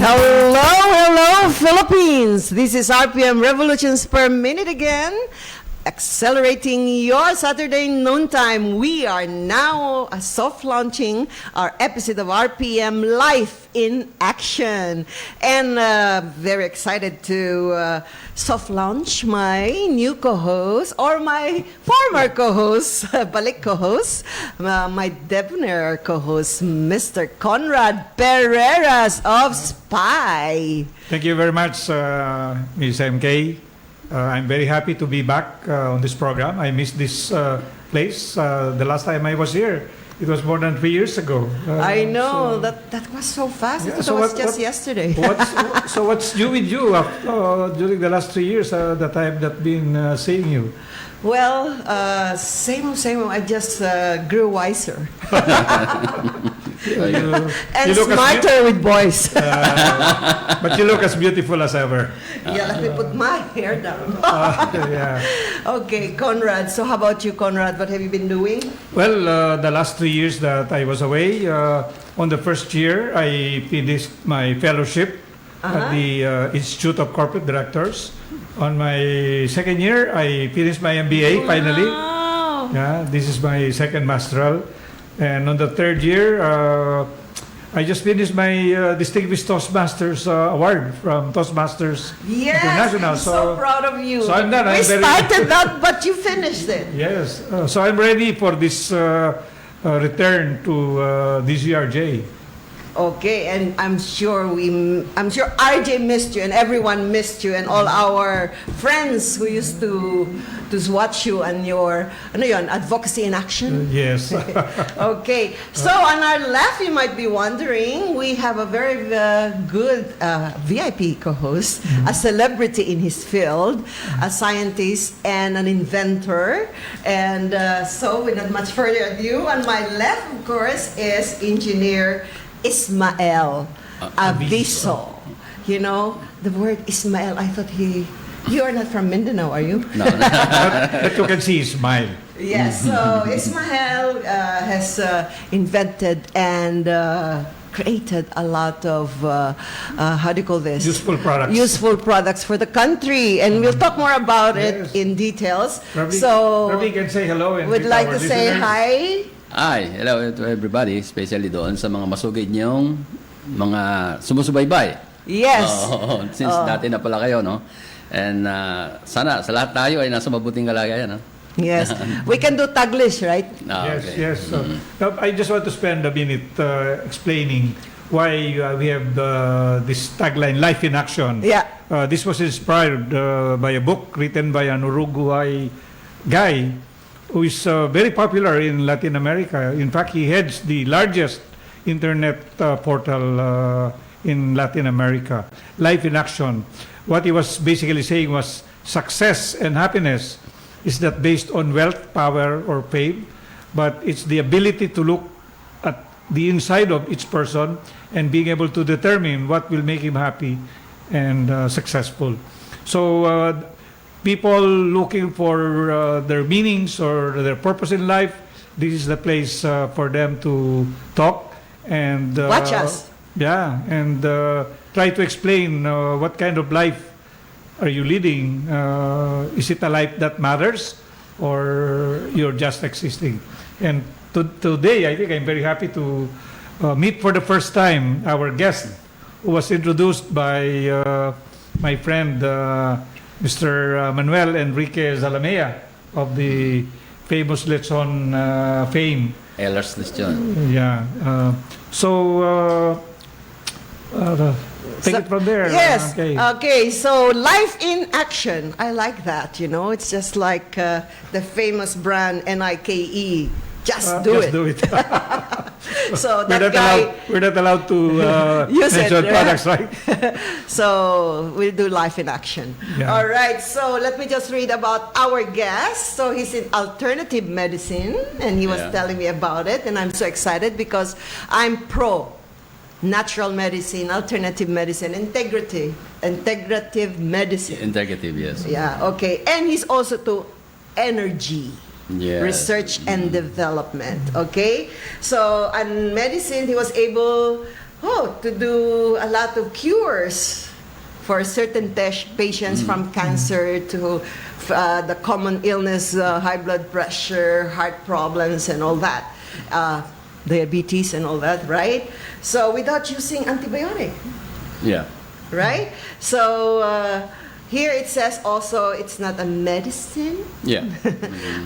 Hello, hello, Philippines. This is RPM Revolutions per Minute again. Accelerating your Saturday noontime. We are now soft launching our episode of RPM Life in Action. And very excited to soft launch my new co-host, or my former co-host, balik co-host, my debonair co-host, Mr. Conrad Pereiras of SPY. Thank you very much, Ms. MK. I'm very happy to be back on this program. I missed this place. The last time I was here, it was more than 3 years ago. I know, that was so fast. Yeah, It was just yesterday. What's new with you during the last 3 years that I have not been seeing you? Well, same. I just grew wiser. And smarter with boys. But you look as beautiful as ever. Yeah, let me put my hair down. Yeah. Okay, Conrad. So how about you, Conrad? What have you been doing? Well, the last 3 years that I was away, on the first year, I finished my fellowship at the Institute of Corporate Directors. On my second year, I finished my MBA finally. Yeah, this is my second masteral. And on the third year, I just finished my Distinguished Toastmasters Award from Toastmasters International. I'm so proud of you. So I'm done. We started that, but you finished it. Yes. So I'm ready for this return to DZRJ. Okay, and I'm sure RJ missed you, and everyone missed you, and all our friends who used to watch you and your advocacy in action. Yes. Okay, so on our left, you might be wondering, we have a very good VIP co-host, a celebrity in his field, a scientist and an inventor, and so without much further ado, on my left, of course, is Engineer Ismael Aviso. You know, the word Ismael, I thought you are not from Mindanao, are you? No. But you can see his smile. Yes, so Ismael has invented and created a lot of, how do you call this? Useful products. Useful products for the country. And we'll talk more about it in details. Probably you can say hello. And would like to say hi. Hi, hello to everybody, especially doon sa mga masugid niyong mga sumusubaybay. Yes. Since dati na pala kayo, no? And sana sa lahat tayo ay nasa mabuting kalagayan, no? Yes. We can do Taglish, right? Yes. Now, I just want to spend a minute explaining why we have this tagline, Life in Action. Yeah. This was inspired by a book written by an Uruguay guy who is very popular in Latin America. In fact, he heads the largest internet portal in Latin America, Life in Action. What he was basically saying was success and happiness is not based on wealth, power, or fame, but it's the ability to look at the inside of each person and being able to determine what will make him happy and successful. So people looking for their meanings or their purpose in life, this is the place for them to talk and watch us. Yeah, and try to explain what kind of life are you leading. Is it a life that matters, or you're just existing? And today, I think I'm very happy to meet for the first time our guest, who was introduced by my friend Mr. Manuel Enrique Zalamea of the famous Lechon fame. Ehlers Lechon. Yeah. Take it from there. Yes. Okay. So Life in Action. I like that. You know, it's just like the famous brand NIKE. Just do it. So we're not allowed to mention products, right? So we'll do Life in Action. Yeah. All right. So let me just read about our guest. So he's in alternative medicine, and he was telling me about it, and I'm so excited because I'm pro natural medicine, alternative medicine, integrative medicine. Integrative, yes. Yeah. Okay. And he's also to energy. Yes. Research and development. Okay, so in medicine he was able to do a lot of cures for certain patients from cancer to the common illness, high blood pressure, heart problems, and all that, diabetes and all that, right? So without using antibiotic, Yeah. right? So here it says also it's not a medicine, Yeah.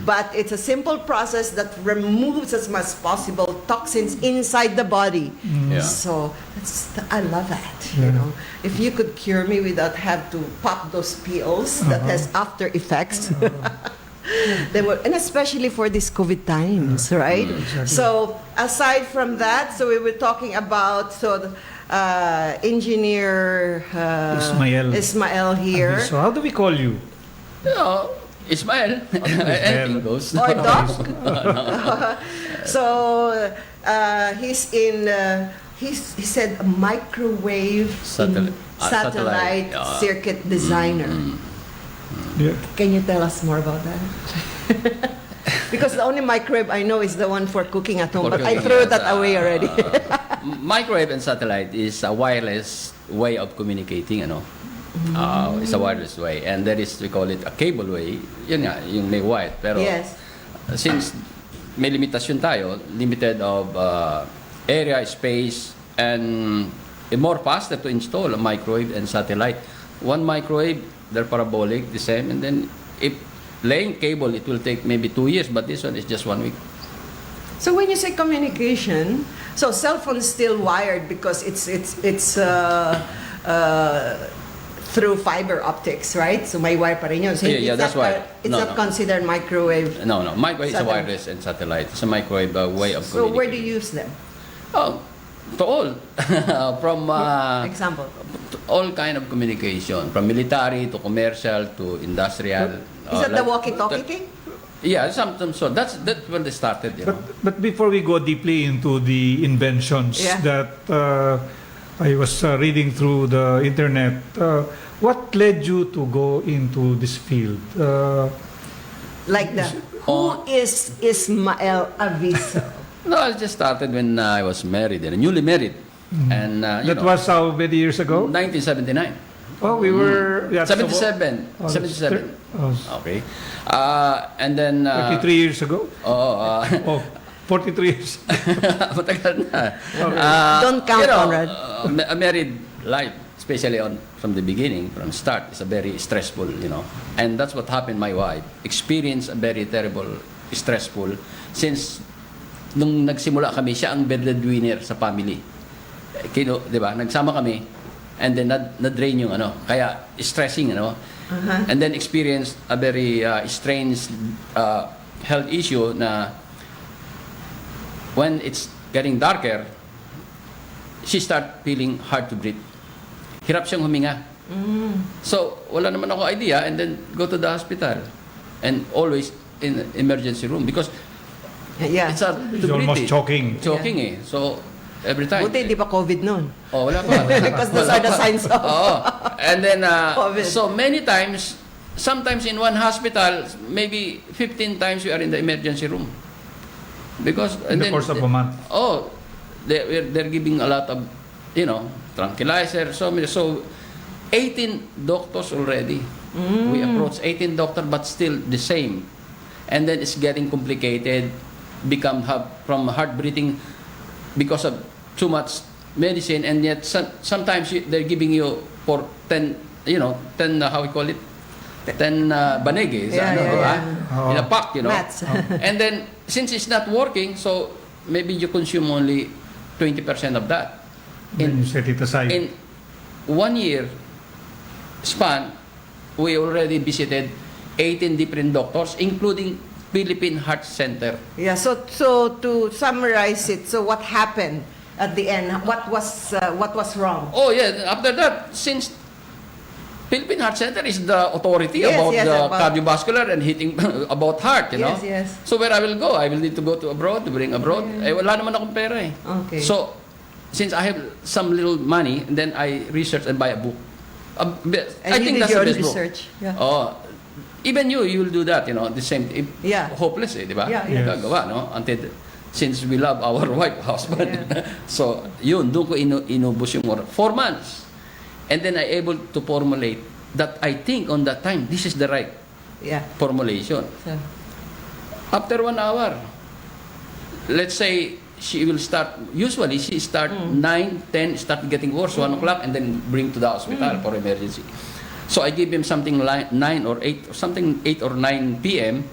but it's a simple process that removes as much as possible toxins inside the body. Yeah. So I love that. You know, if you could cure me without have to pop those pills that has after effects. And especially for these COVID times, right? Exactly. So aside from that, so we were talking about engineer Ismael here. So how do we call you? Ismael. Anything goes. Or Doc. So he's in. He said a microwave satellite circuit designer. Yeah. Can you tell us more about that? Because the only microwave I know is the one for cooking at home, For but I cooking, threw yes. that away already. Microwave and satellite is a wireless way of communicating, it's a wireless way. And that is, we call it a cable way. Yun nga, yung may wire. Pero Yes. since may limitasyon tayo, limited of area, space, and more faster to install a microwave and satellite. One microwave, they're parabolic, the same. And then if laying cable, it will take maybe 2 years, but this one is just 1 week. So when you say communication, so cell phone is still wired because it's through fiber optics, right? So may wire pa rin yun. So Yeah, it's that's not, why. it's No, not no. considered microwave. No, microwave is a Satellite. wireless and satellite. It's a microwave way of So communicating. where do you use them? Oh, to all. From Example. to all kind of communication, from military to commercial to industrial. Is that the walkie-talkie thing? Yeah, some so that's when they started. But before we go deeply into the inventions Yeah. that I was reading through the internet, what led you to go into this field? Like who is Ismael Aviso? No, I just started when I was married, newly married, and That was how many years ago? 1979. Oh, we were... Yeah, 77. Oh, 77. oh, Okay. And then... 33 years ago? Oh, 43 years. matagal na. Don't count, Conrad. A married life, especially from the beginning, from start, is a very stressful, And that's what happened. My wife experienced a very terrible, stressful, since nung nagsimula kami, siya ang breadwinner sa family. Di ba? Nagsama kami, and then na-drain yung kaya stressing, and then experienced a very strange health issue na when it's getting darker, she start feeling hard to breathe. Hirap siyang huminga. So, wala naman ako idea, and then go to the hospital, and always in emergency room because Yeah. it's hard to It's breathe. almost choking. Choking So, every time. Buti di pa COVID noon. Oh, wala pa. Because those are the signs of And then, COVID. so many times, sometimes in one hospital, maybe 15 times we are in the emergency room. Because, In the course of a month. Oh, they're giving a lot of, tranquilizer, so 18 doctors already. We approached 18 doctors, but still the same. And then it's getting complicated, from heart breathing because of too much medicine, and yet sometimes they're giving you for 10, 10, how we call it? 10 banig, in a pack, Mats. And then, since it's not working, so maybe you consume only 20% of that. Then you set it aside. In 1 year span, we already visited 18 different doctors, including Philippine Heart Center. Yeah, so to summarize it, so what happened at the end? What was wrong? Oh yeah, after that, since Philippine Heart Center is the authority Yes, about yes, the about- cardiovascular and hitting about heart, Yes, yes. So where I will go, I will need to go to abroad, to bring abroad. Wala naman akong pera eh. Okay. So, since I have some little money, then I research and buy a book. And I you think did that's your the best research. book. Yeah. Oh, even you will do that, the same. Yeah. Hopeless di ba? Yeah, yeah. Gagawa, no? Until since we love our wife, husband. Yeah. So, yun, doon ko inubos yung oras. 4 months. And then I able to formulate that I think on that time, this is the right Yeah. formulation. So, After 1 hour, let's say she will start, usually she start 9, 10, start getting worse, 1 o'clock, and then bring to the hospital for emergency. So I give him something like 9 or 8, or something 8 or 9 p.m.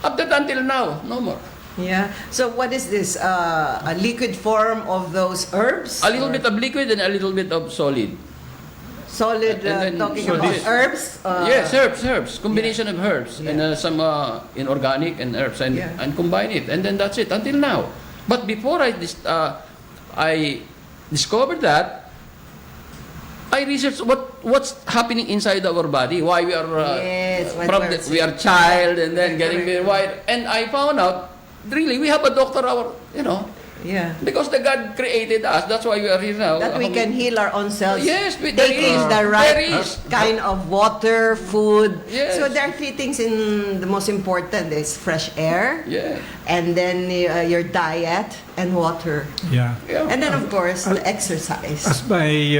Up to until now, no more. yeah. So what is this? A liquid form of those herbs? A little Or bit of liquid and a little bit of solid. solid. and then- Talking so about this- herbs. Yes, herbs. Combination of herbs and some inorganic and herbs and combine it. And then that's it until now. But before I discovered that, I researched what's happening inside our body, why we are Yes, what from we're- we are child and then getting very white. And I found out really we have a doctor Yeah. because the God created us. That's why we are here now. That we can heal our own selves. Yes, there taking is. the There right is. kind of water, food. Yes. So there are 3 things in the most important is fresh air, Yeah. and then your diet and water, Yeah. Yeah. and then of course the exercise. As my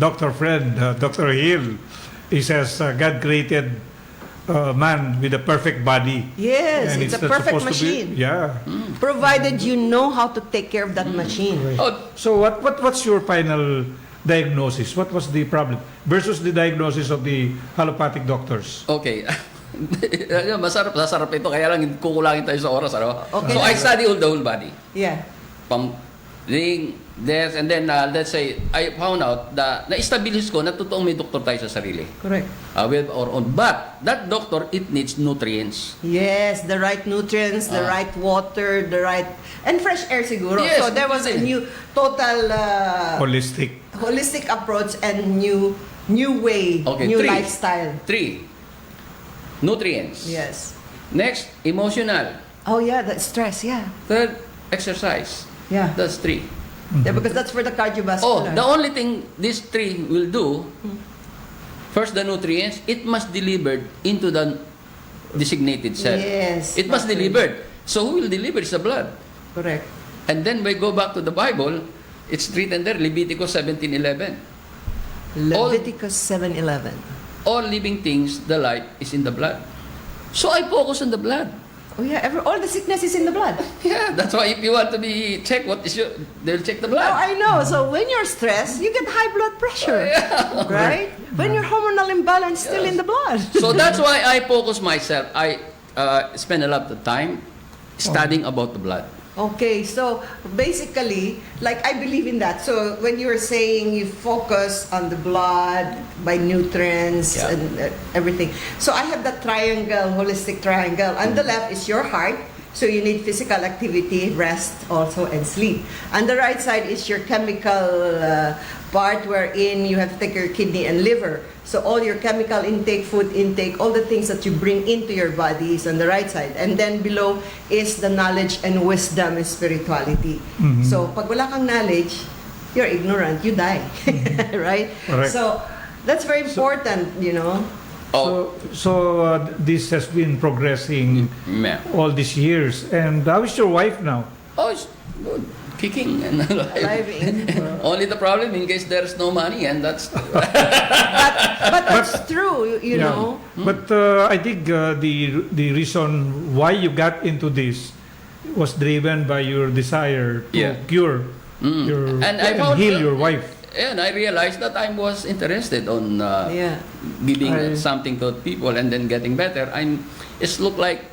doctor friend, Dr. Hill, he says God created man with a perfect body. Yes, And it's a not perfect supposed to be- machine. yeah. Provided you know how to take care of that machine. Oh, So what's your final diagnosis? What was the problem versus the diagnosis of the allopathic doctors? okay. Masarap ito, kaya lang kukulangin tayo sa oras. Ano? Okay. So I study the whole body. Yeah. And then let's say, I found out that na-establish ko na totoong may doktor tayo sa sarili. Correct. With our own. But that doctor, it needs nutrients. Yes, the right nutrients, the right water, the right and fresh air siguro. Yes, So there was a new total Holistic. approach and new way, Okay, new 3. lifestyle. 3, nutrients. Yes. Next, emotional. Oh yeah, that stress. Yeah. Third, exercise. Yeah. That's 3. Yeah, because that's for the Oh, cardiovascular. the only thing these 3 will do, first the nutrients, it must delivered into the designated cell. Yes. It must properly. delivered. So who will deliver is the blood. Correct. And then we go back to the Bible, it's written there, Leviticus 17:11. Leviticus 7:11. All living things, the life is in the blood. So I focus on the blood. Oh yeah, all the sickness is in the blood. Yeah, that's why if you want to be checked, they'll check the Oh, blood. I know. So when you're stressed, you get high blood pressure, right? When your hormonal imbalance still in the blood. So that's why I focus myself. I spend a lot of time studying about the blood. Okay, so basically, like I believe in that. So when you were saying you focus on the blood by nutrients Yeah. and everything. So I have that triangle, holistic triangle. On the left is your heart. So you need physical activity, rest also, and sleep. On the right side is your chemical part wherein you have to take your kidney and liver. So all your chemical intake, food intake, all the things that you bring into your body is on the right side. And then below is the knowledge and wisdom and spirituality. So pag wala kang knowledge, you're ignorant, you die. Right? Correct. So that's very important, you know. Oh, So this has been progressing yeah. all these years. And how is your wife now? Oh, it's good. Kicking and alive. Driving. Only the problem in case there's no money, and that's But that's true, you Yeah. know. But I think the reason why you got into this was driven by your desire to Yeah. cure your And I found- heal your wife. and I realized that I was interested on Yeah. giving I- something to people and then getting better. It's look like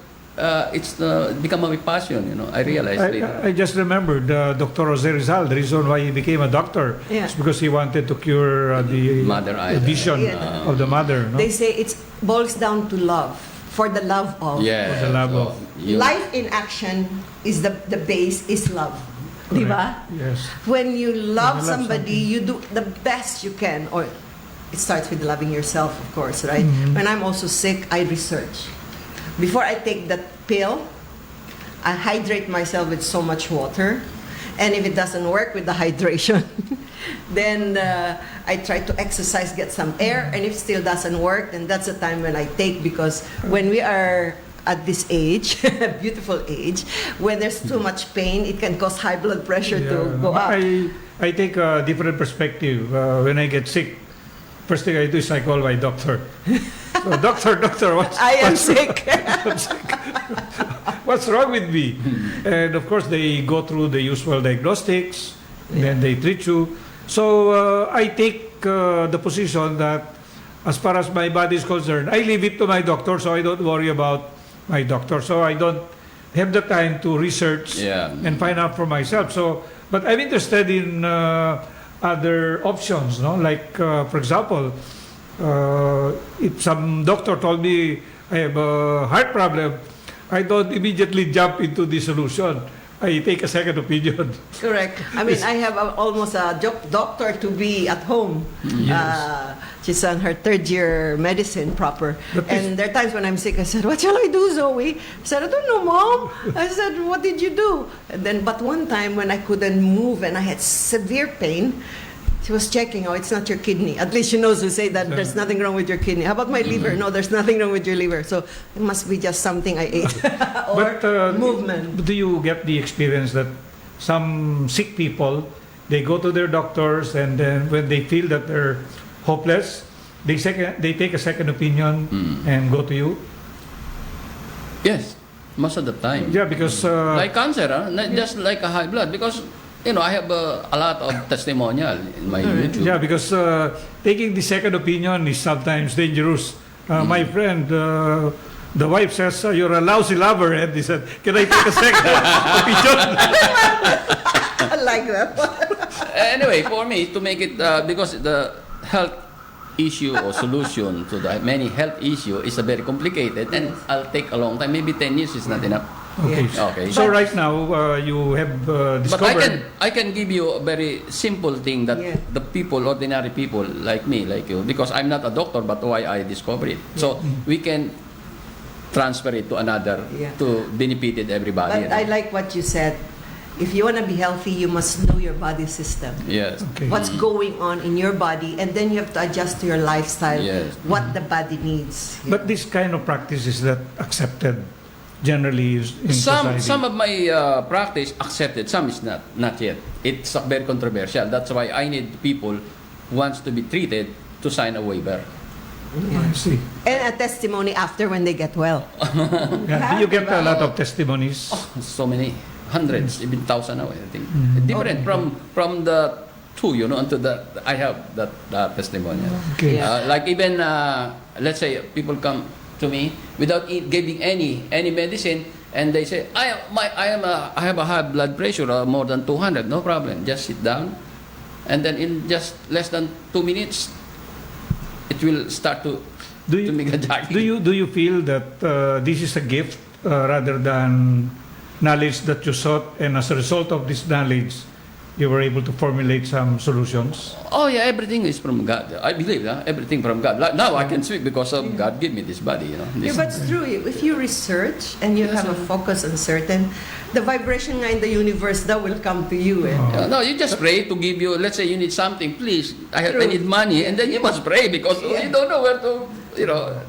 it's become a passion. I realized later. I just remembered Dr. Jose Rizal. The reason why he became a doctor Yeah. is because he wanted to cure the Mother eye. vision Yeah. of the mother. No? They say it boils down to love, for the love of. Yeah. For the love of- Life in action is the base is love. Di ba? Yes. When you love love somebody, you do the best you can. Or it starts with loving yourself, of course, right? Mm-hmm. When I'm also sick, I research. Before I take that pill, I hydrate myself with so much water. And if it doesn't work with the hydration, then I try to exercise, get some air. And if it still doesn't work, then that's the time when I take, because when we are at this age, beautiful age, when there's too much pain, it can cause high blood pressure to go up. I take a different perspective. When I get sick, first thing I do is I call my doctor. So, doctor, I am sick. what's wrong with me? And of course, they go through the usual diagnostics, then they treat you. So I take the position that as far as my body is concerned, I leave it to my doctor, so I don't worry about my doctor. So I don't have the time to research and find out for myself. So, but I'm interested in other options, no? Like, for example, if some doctor told me I have a heart problem, I don't immediately jump into the solution. I take a second opinion. Correct. I mean, I have almost a doctor to be at home. Yes. She's on her third year medicine proper. But And there are times when I'm sick, I said, what shall I do, Zoe? I said, I don't know, Mom. I said, what did you do? And then, but one time when I couldn't move and I had severe pain, she was checking, oh, it's not your kidney. At least she knows to say that there's nothing wrong with your kidney. How about my liver? No, there's nothing wrong with your liver. So it must be just something I ate or movement. Do you get the experience that some sick people, they go to their doctors and then when they feel that they're hopeless, they take a second opinion and go to you? Yes, most of the time. Yeah, because... like cancer, not just like a high blood. Because, I have a lot of testimonial in my YouTube. Yeah, because taking the second opinion is sometimes dangerous. My friend, the wife says, you're a lousy lover. And he said, can I take a second opinion? I like that. Anyway, for me, to make it, because the health issue or solution to the many health issue is a very complicated and I'll take a long time. Maybe 10 years is not enough. Okay. Yeah. Okay. So right now, you have discovered... But I can give you a very simple thing that the people, ordinary people like me, like you, because I'm not a doctor, but why I discovered it. So we can transfer it to another to benefit everybody. But I like what you said. If you want to be healthy, you must know your body system. Yes. Okay. What's going on in your body, and then you have to adjust to your lifestyle, what the body needs. But this kind of practice is that accepted generally in society? Some of my practice accepted, some is not yet. It's very controversial. That's why I need people who wants to be treated to sign a waiver. I see. And a testimony after when they get well. Do you get a lot of testimonies? So many, hundreds, even thousand now, I think. Different from the two, unto the I have that testimonial. Okay. Like even let's say people come to me without giving any medicine, and they say I have a high blood pressure more than 200. No problem, just sit down, and then in just less than 2 minutes, it will start to make a jogging. Do you feel that this is a gift rather than knowledge that you sought, and as a result of this knowledge, you were able to formulate some solutions? Oh yeah, everything is from God. I believe everything from God. Like now I can speak because of God gave me this body. This. But it's true. If you research and you have a focus on certain, the vibration in the universe that will come to you. No, you just pray to give you. Let's say you need something. Please, I need money, and then you must pray because you don't know where to.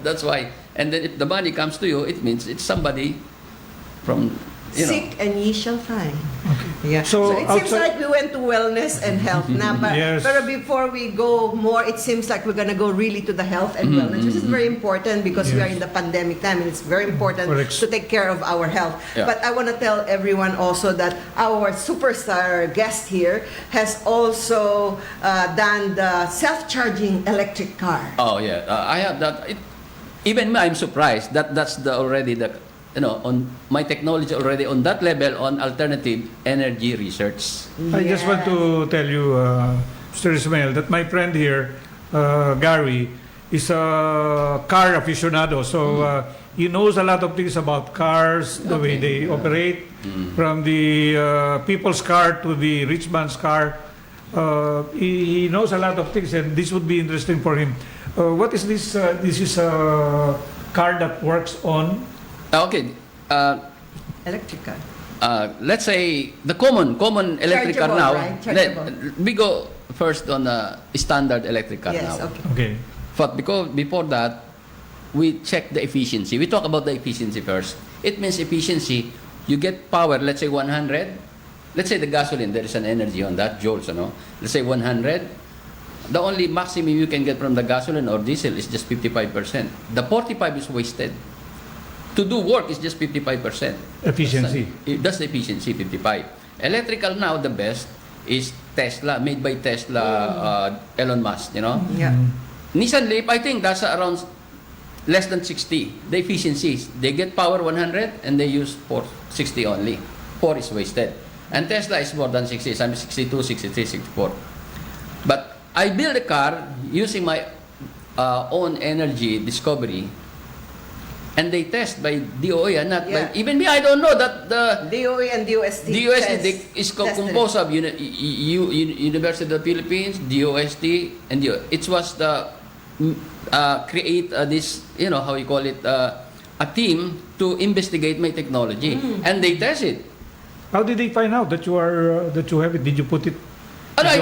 That's why. And then if the money comes to you, it means it's somebody from. Seek and ye shall find. Okay. Yeah. So it seems like we went to wellness and health now, but before we go more, it seems like we're gonna go really to the health and wellness, which is very important because we are in the pandemic time, and it's very important to take care of our health. Yeah. But I want to tell everyone also that our superstar guest here has also done the self-charging electric car. Oh yeah, I have that. Even me, I'm surprised that that's already the. On my technology already on that level on alternative energy research. I just want to tell you, Mr. Ismail, that my friend here, Gary, is a car aficionado. So he knows a lot of things about cars, the way they operate, from the people's car to the rich man's car. He knows a lot of things, and this would be interesting for him. What is this? This is a car that works on... Okay. Electric car. Let's say the common electric car now. Right? We go first on a standard electric car now. Okay. But because before that, we check the efficiency. We talk about the efficiency first. It means efficiency, you get power, let's say 100. Let's say the gasoline, there is an energy on that, joules, ano? Let's say 100. The only maximum you can get from the gasoline or diesel is just 55%. The 45 is wasted. To do work is just 55%. Efficiency. That's the efficiency, 55. Electrical now, the best is Tesla, made by Tesla, Elon Musk, you know? Yeah. Nissan Leaf, I think that's around less than 60. The efficiencies, they get power 100 and they use 60 only. 4 is wasted. And Tesla is more than 60, some 62, 63, 64. But I build a car using my own energy discovery, and they test by DOE and not by, even me, I don't know that the DOE and DOST. is composed of University of the Philippines, DOST, and it was the create this, you know, how you call it, a team to investigate my technology, and they test it. How did they find out that you are that you have it? Did you put it? I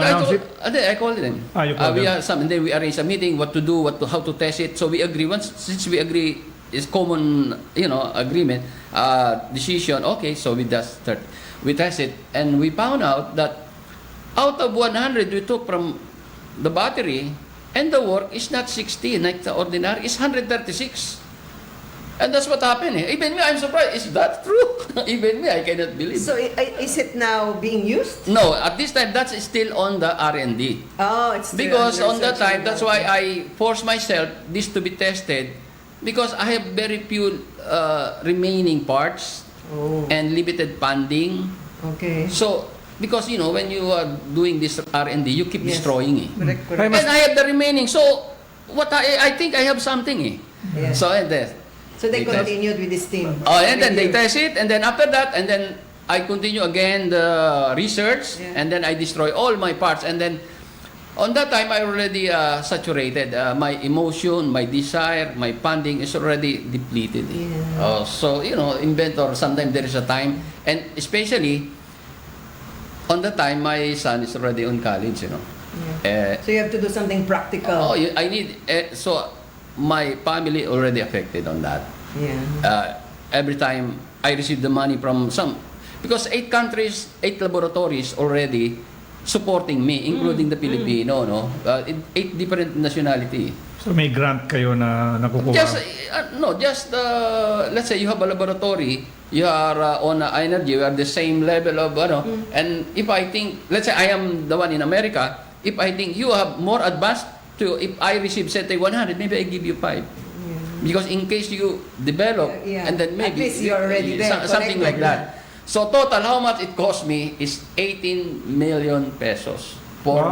called them. You called them. And then we arranged a meeting, what to do, how to test it. So we agree. Since we agree, is common, you know, agreement, decision. Okay, so we test it, and we found out that out of 100 we took from the battery, and the work is not 60 like the ordinary, it's 136. And that's what happened. Even me, I'm surprised. Is that true? Even me, I cannot believe. So is it now being used? No, at this time, that's still on the R&D. Oh, it's still because under on that research time, that's why I forced myself this to be tested, because I have very few remaining parts and limited funding. Okay. So, because you know, when you are doing this R&D, you keep destroying it. Correct. And I have the remaining. So, what I think I have something. Yeah. So, and then. So they continued with this team. Oh, and then they test it, and then after that, and then I continue again the research, and then I destroy all my parts, and then on that time I already saturated. My emotion, my desire, my funding is already depleted. Yeah. So you know, inventor. Sometimes there is a time, and especially on the time my son is already on college. You know. Yeah. So you have to do something practical. I need so. My family already affected on that. Yeah. Every time I receive the money from some, because 8 countries, 8 laboratories already supporting me, including the Filipino, no? 8 different nationality. So may grant kayo na nakukuha? Just let's say you have a laboratory, you are on energy, you are the same level of, and if I think, let's say I am the one in America, if I think you have more advanced, if I receive, say, 100, maybe I give you 5. Because in case you develop, and then maybe at least you're already there, something like that. So total, how much it cost me is 18 million pesos for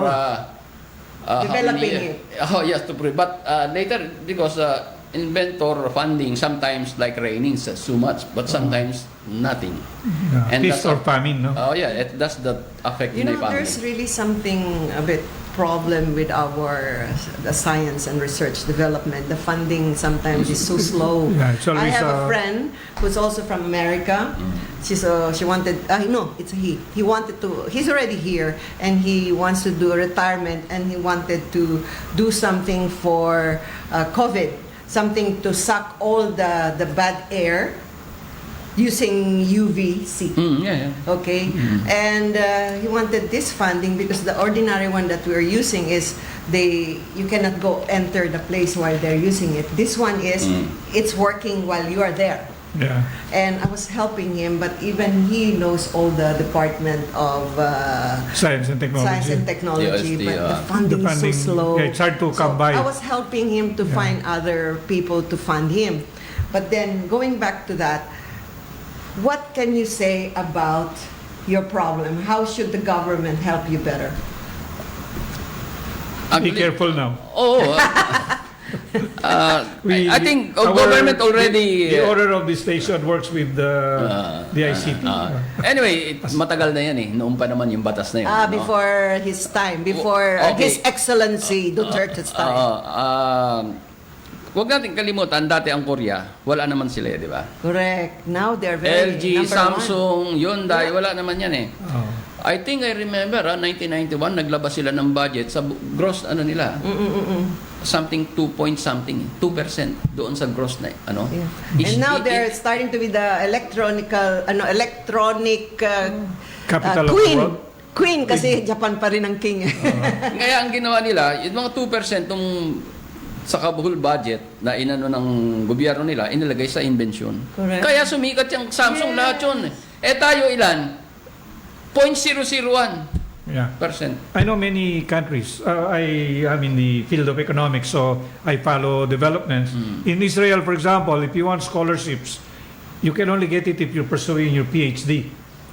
developing it. Oh yes, to prove. But later, because inventor funding sometimes like raining so much, but sometimes nothing. And feast or famine, no? Oh yeah, that's the effect You in know, my family. there's really something a bit problem with our the science and research development. The funding sometimes is so slow. Yeah, it's always, I have a friend who's also from America. She wanted. No, it's a he. He wanted to. He's already here, and he wants to do a retirement, and he wanted to do something for COVID, something to suck all the bad air using UVC. Okay, and he wanted this funding because the ordinary one that we're using is you cannot go enter the place while they're using it. This one is it's working while you are there. Yeah. And I was helping him, but even he knows all the Department of Science and Technology. but the funding is so slow. Yeah, it's hard to come by. I was helping him to find other people to fund him. But then going back to that, what can you say about your problem? How should the government help you better? Be careful now. I think government already... The order of the station works with the ICT. Anyway, matagal na yan eh. Noong pa naman yung batas na yun. Before his time. Before His Excellency Duterte's time. Huwag natin kalimutan, dati ang Korea, wala naman sila, di ba? Correct. Now they're very LG, Samsung, one. Hyundai, wala naman yan eh. I think I remember, 1991, naglabas sila ng budget sa gross nila. something 2 point something, 2% doon sa gross na, ano. Yeah. And now they're starting to be the electronic Capital of the queen. world. Queen kasi Japan pa rin ang king. Kaya ang ginawa nila, yung mga 2% nung sa whole budget na inano ng gobyerno nila, inilagay sa invention. Correct. Kaya sumikat yung Samsung lahat yun. Eh tayo ilan? 0.001%. Yeah. I know many countries. I am in the field of economics, so I follow developments. In Israel, for example, if you want scholarships, you can only get it if you're pursuing your PhD.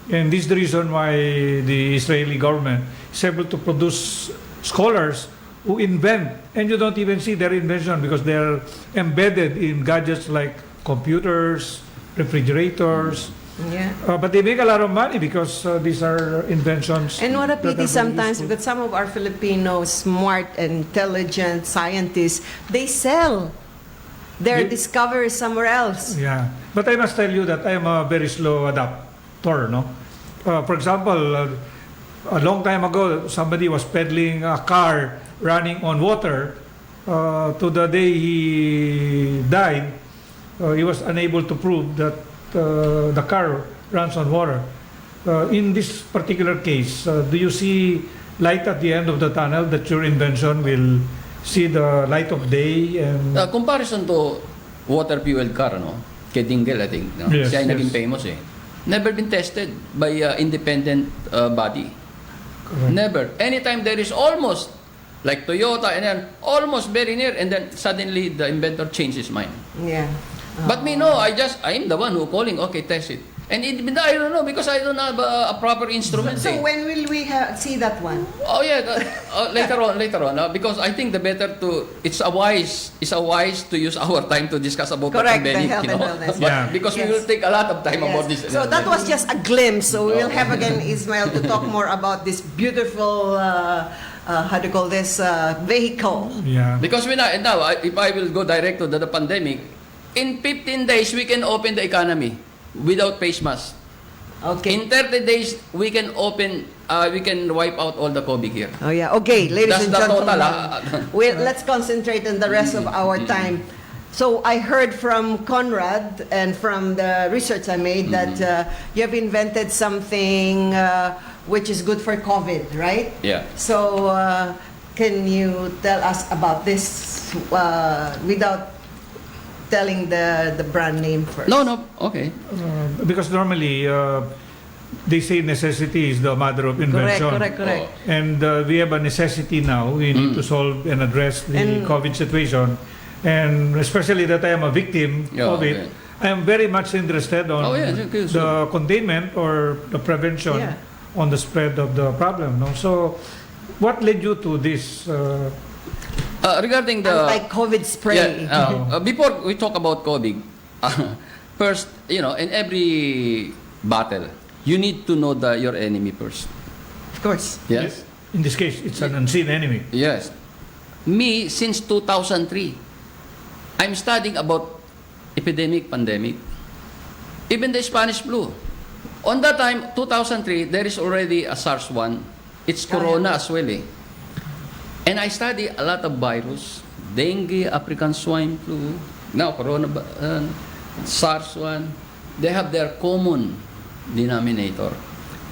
And this is the reason why the Israeli government is able to produce scholars who invent, and you don't even see their invention because they're embedded in gadgets like computers, refrigerators. Yeah. But they make a lot of money because these are inventions. And what a that are pity very sometimes useful. because some of our Filipino smart and intelligent scientists, they sell their discoveries somewhere else. Yeah, but I must tell you that I am a very slow adapter. No, for example, a long time ago, somebody was peddling a car running on water. To the day he died, he was unable to prove that the car runs on water. In this particular case, do you see light at the end of the tunnel that your invention will see the light of day? And Comparison to water-fueled car, no? Kay Dingle, I think. No? Yes, Siya ay naging yes. famous eh. Never been tested by independent body. Correct. Never. Anytime there is almost, like Toyota, and then almost very near, and then suddenly the inventor changes his mind. Yeah. But me, no, I'm the one who calling, okay, test it. And I don't know, because I don't have a proper instrument. So eh. when will we see that one? Oh yeah, later on, because I think the better it's a wise to use our time to discuss about Correct, the pandemic, the health you and know. wellness. But Yeah. because we Yes. will take a lot of time Yes. about this. So that was just a glimpse. So we'll have again Ismail to talk more about this beautiful, how do you call this, vehicle. yeah, Because if I will go direct to the pandemic, in 15 days we can open the economy without face mask. Okay. In 30 days we can wipe out all the COVID here. Oh yeah. Okay, ladies That's and the gentlemen. total. Let's concentrate on the rest of our time. So I heard from Conrad and from the research I made that you have invented something which is good for COVID, right? Yeah. So can you tell us about this without telling the brand name first? No, okay. because normally they say necessity is the mother of invention. Correct. And we have a necessity now. We need to solve and address the And- COVID situation. And especially that I am a victim Yeah, of it, okay. I am very much interested on Oh, yeah, okay, so- the containment or the prevention Yeah. on the spread of the problem. No? So, what led you to this? Regarding the Anti-COVID spray. before we talk about COVID, first, in every battle, you need to know your enemy first. Of course. Yes. In this case, it's an unseen enemy. Yes. Me, since 2003, I'm studying about pandemic, even the Spanish flu. On that time, 2003, there is already a SARS-1. It's corona as well eh. And I study a lot of virus, dengue, African swine flu, now corona, SARS-1. They have their common denominator.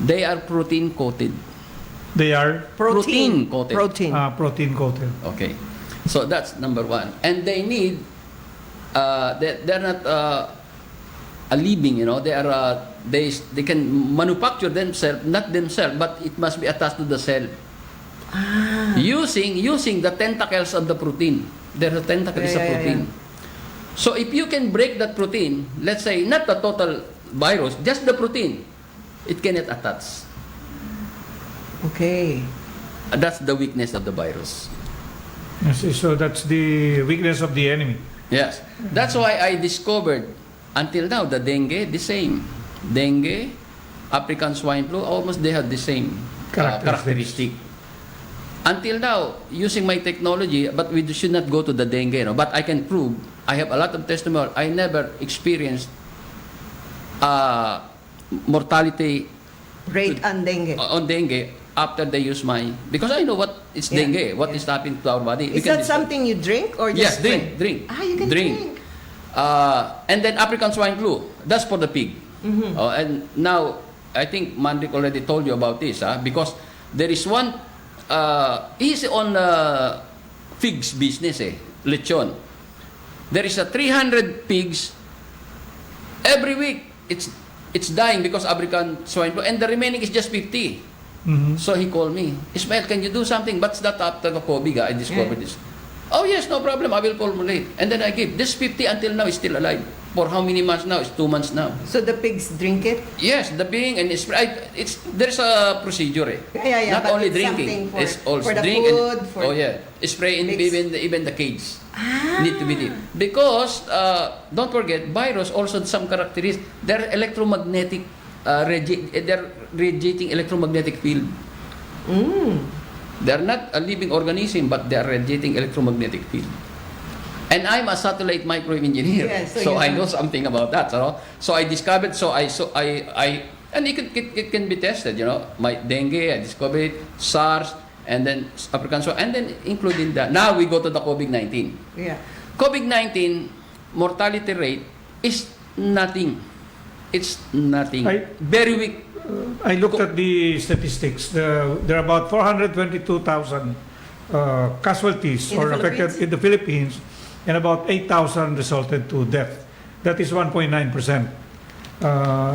They are protein coated. They are Protein coated. Protein. protein coated. Okay, so that's number one. And they need, they're not a living, They are they can manufacture themselves, not themselves, but it must be attached to the cell. Using the tentacles of the protein. There are tentacles of protein. So if you can break that protein, let's say not the total virus, just the protein, it cannot attach. Okay. That's the weakness of the virus. Yes, so that's the weakness of the enemy. Yes. That's why I discovered, until now, the dengue, the same. Dengue, African swine flu, almost they have the same characteristic. Until now, using my technology, but we should not go to the dengue, but I can prove, I have a lot of testimony, I never experienced mortality Rate on dengue. on dengue after they use my, because I know what is Yeah, dengue, what is happening to our body. We Is can that something you drink or Yes, just drink. Ah, you can drink. And then African swine flu. That's for the pig. Oh, and now, I think Mandik already told you about this, because there is one, he's on pigs business, lechon. There is a 300 pigs, every week, it's dying because African swine flu, and the remaining is just 50. So he called me, Ismael, can you do something? But that after the COVID, I discovered this. Oh yes, no problem, I will formulate. And then I give. This 50 until now is still alive. For how many months now? It's 2 months now. So the pigs drink it? Yes, the being and there's a procedure. Yeah, Not but only it's drinking, something it's also for the drink food, and for spray in pigs. even the cage. Ah. Need to be deep. Because don't forget, virus also some characteristics. They're electromagnetic. They're radiating electromagnetic field. They're not a living organism, but they are radiating electromagnetic field. And I'm a satellite microwave engineer, Yeah, so I know something about that. So I discovered. And it can be tested. My dengue, I discovered SARS, and then African swine, and then including that. Now we go to the COVID-19. Yeah. COVID-19 mortality rate is nothing. It's nothing. Very weak. I looked at the statistics. There are about 422,000 casualties In the or affected Philippines? in the Philippines, and about 8,000 resulted to death. That is 1.9%.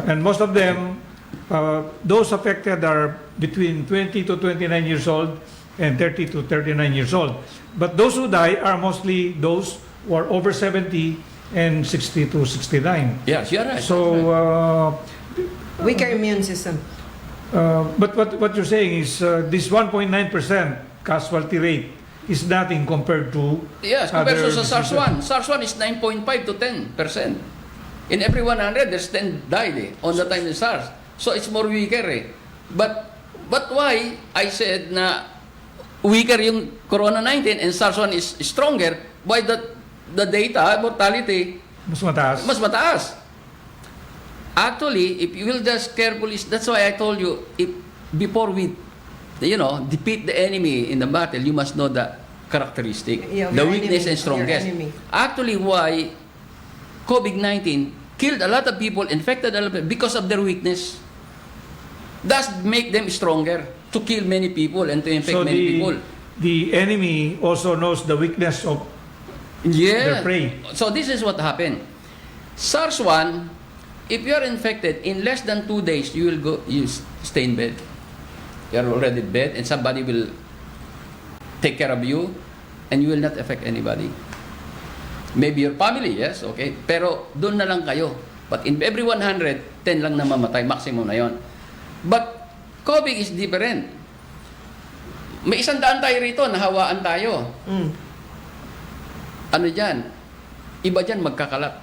And most of them, those affected are between 20 to 29 years old and 30 to 39 years old. But those who die are mostly those who are over 70 and 60 to 69. Yes, you're right. So, Weaker immune system. but what you're saying is this 1.9% casualty rate is nothing compared to Yes, compared to other SARS diseases. 1. SARS 1 is 9.5 to 10%. In every 100, there's 10 died on the time in SARS. So it's more weaker. But why I said na weaker yung Corona 19 and SARS 1 is stronger, why the data, mortality, Mas mataas. mas mataas. Actually, if you will just carefully, that's why I told you, before we, defeat the enemy in the battle, you must know the characteristic, Yeah, the your weakness enemy, and strongest. your enemy. Actually, why COVID-19 killed a lot of people, infected a lot of people because of their weakness. Does make them stronger to kill many people and to infect So many people. the enemy also knows the weakness of Yeah. their prey. So this is what happened. SARS-1, if you are infected, in less than 2 days, you stay in bed. You are already in bed and somebody will take care of you and you will not affect anybody. Maybe your family, yes, okay. Pero doon na lang kayo. But in every 100, 10 lang na mamatay, maximum na yon. But COVID is different. May 100 tayo rito, nahawaan tayo. Ano dyan? Iba dyan magkakalat.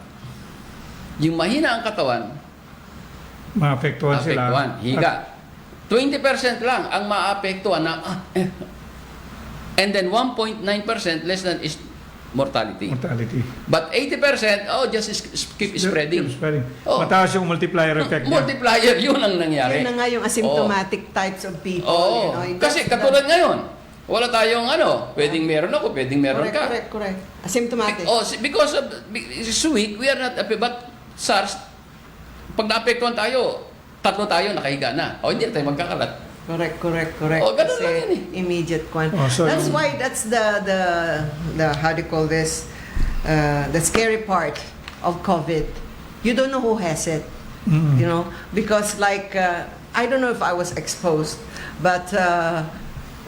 Yung mahina ang katawan, maapektuhan sila. apektuhan, higa. 20% lang ang maapektuhan na, and then 1.9% less than is mortality. Mortality. But 80%, just keep spreading. Keep spreading. Oh. Mataas yung multiplier effect niya. Multiplier, yun ang nangyari. Yun na nga yung asymptomatic types of people. Oo. Kasi katulad ngayon, wala tayong pwedeng meron ako, pwedeng meron ka. Correct. Asymptomatic. Because of it's weak, we are not but SARS, pag naapektuhan tayo, 3 tayo nakahiga na. Hindi na tayo magkakalat. Correct. Ganun Kasi lang yan immediate one. So That's why that's the how do you call this? The scary part of COVID. You don't know who has it. Because I don't know if I was exposed, but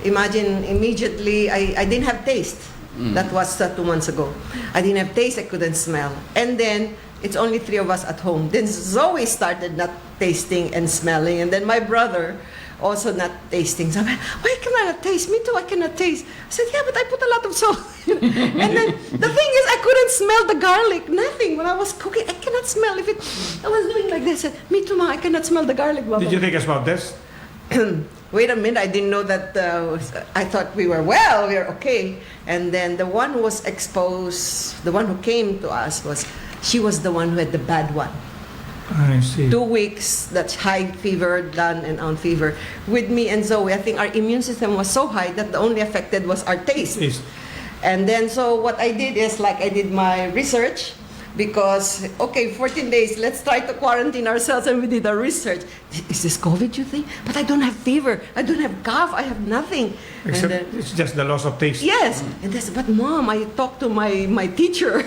imagine immediately I didn't have taste. That was 2 months ago. I didn't have taste, I couldn't smell. And then it's only 3 of us at home. Then Zoe started not tasting and smelling, and then my brother also not tasting. Sabi, why can I not taste? Me too, I cannot taste. I said, yeah, but I put a lot of salt. And then the thing is, I couldn't smell the garlic. Nothing. When I was cooking, I cannot smell. I was doing like this. I said, me too, Ma, I cannot smell the garlic. Blah, Did you take a swab test? Wait a minute, I didn't know that. I thought we were we're okay. And then the one who was exposed, the one who came to us she was the one who had the bad one. I see. 2 weeks, that's high fever, done and on fever. With me and Zoe, I think our immune system was so high that the only affected was our taste. Is And then, so what I did is, like, I did my research because, okay, 14 days, let's try to quarantine ourselves, and we did our research. Is this COVID, you think? But I don't have fever. I don't have cough. I have nothing. except And then, it's just the loss of taste. yes. And they said, but Mom, I talked to my teacher.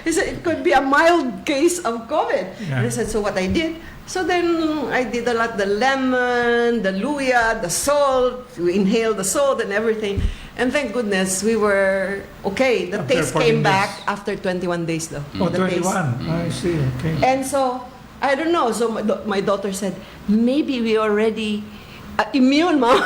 He said it could be a mild case of COVID. Yeah. And I said, so what I did? So then I did a lot, the lemon, the luya, the salt. We inhaled the salt and everything. And thank goodness we were okay. The After taste 14 came days. back after 21 days though. Oh, The taste. 21. I see. Okay. And so, I don't know. So my daughter said, maybe we already immune, Mom.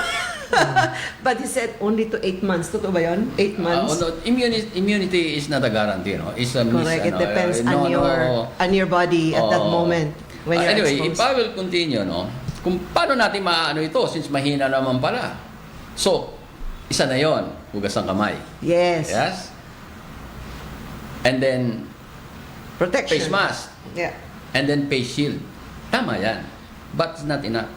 But he said only to 8 months. Totoo ba yun? 8 months? No, immunity is not a guarantee, no? It's a Correct. It depends on your body at that Oo. moment when you're Anyway, if exposed. I will continue, no? Kung paano natin maano ito since mahina naman pala. So, isa na yon, hugas ng kamay. Yes. Yes? And then, Protection. face mask. Yeah. And then face shield. Tama yan. But it's not enough.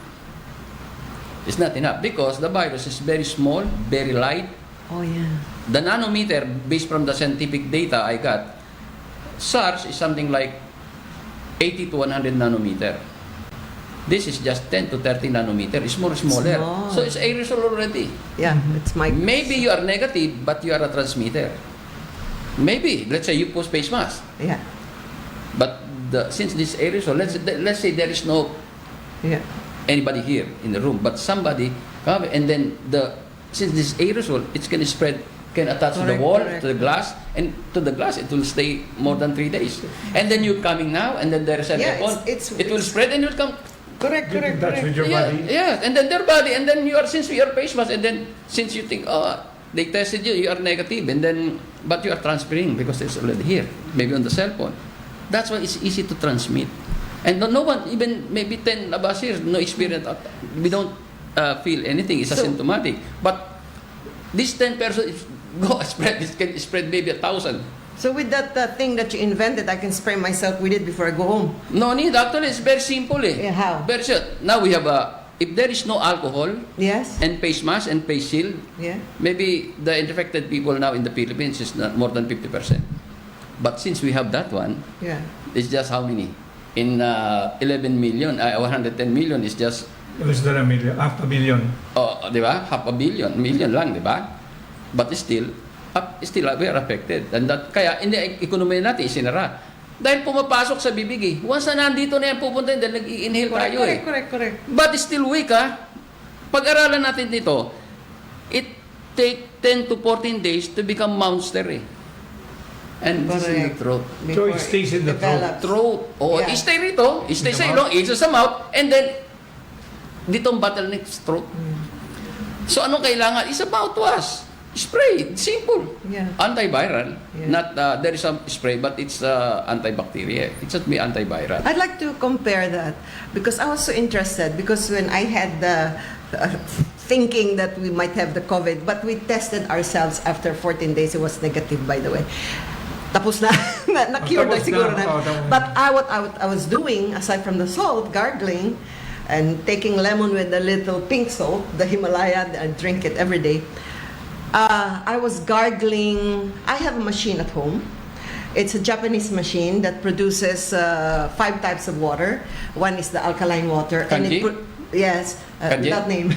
It's not enough because the virus is very small, very light. Oh, yeah. The nanometer, based from the scientific data I got, SARS is something like 80 to 100 nanometer. This is just 10 to 30 nanometer. It's more smaller. Small. So it's aerosol already. Yeah, it's my... Maybe you are negative, but you are a transmitter. Maybe. Let's say you put face mask. Yeah. But since this aerosol, let's say there is no Yeah. anybody here in the room, but somebody come and then since this aerosol, it's can spread, can attach to the Correct, wall, correct. to the glass, and to the glass it will stay more than 3 days. And then you're coming now, and then there is an Yeah, aircon. it's- It will spread and it will come. Correct, Get in correct, touch correct. with your Yeah, body. yeah, and then their body, and then you are since you are face mask, and then since you think, oh, they tested you, you are negative, and then but you are transferring because it's already here, maybe on the cell phone. That's why it's easy to transmit. And no one, even maybe 10 of us here, no experience. We don't feel anything. It's So- asymptomatic. But this 10 person go spread. This can spread maybe 1,000. So with that thing that you invented, I can spray myself with it before I go home. No need. Actually, it's very simple. Eh. Yeah, how? Very simple. Now we have if there is no alcohol Yes? and face mask and face shield, Yeah? maybe the infected people now in the Philippines is not more than 50%. But since we have that one, Yeah. it's just how many? In 11 million, 110 million is just, Less than a million, half a million. di ba? Half a million lang, di ba? But still we are affected. And kaya, hindi, ekonomiya natin isinara. Dahil pumapasok sa bibig eh. Once na nandito na yan, pupunta yun, dahil nag-i-inhale Correct, tayo correct, eh. correct, correct. But still weak ha. Pag-aralan natin dito, it take 10 to 14 days to become monster eh. And this is the Correct. throat. So it stays in the throat. Develops. Throat. O, Yeah. stay rito. Stay the sa mouth. ilong, sa mouth, and then, dito ang bottleneck throat. So, anong kailangan? It's a mouthwash. Spray. Simple. Yeah. Antiviral. Yeah. Not, there is some spray, but it's antibacterial. It should be antiviral. I'd like to compare that because I was so interested because when I had the thinking that we might have the COVID, but we tested ourselves after 14 days. It was negative, by the way. Tapos na, na-cure na Tapos siguro na. na. Oh, tapos na. But what I was doing, aside from the salt, gargling, and taking lemon with a little pink salt, the Himalaya, I drink it every day. I was gargling. I have a machine at home. It's a Japanese machine that produces 5 types of water. One is the alkaline water. Kanji? Yes, Kanji? that name.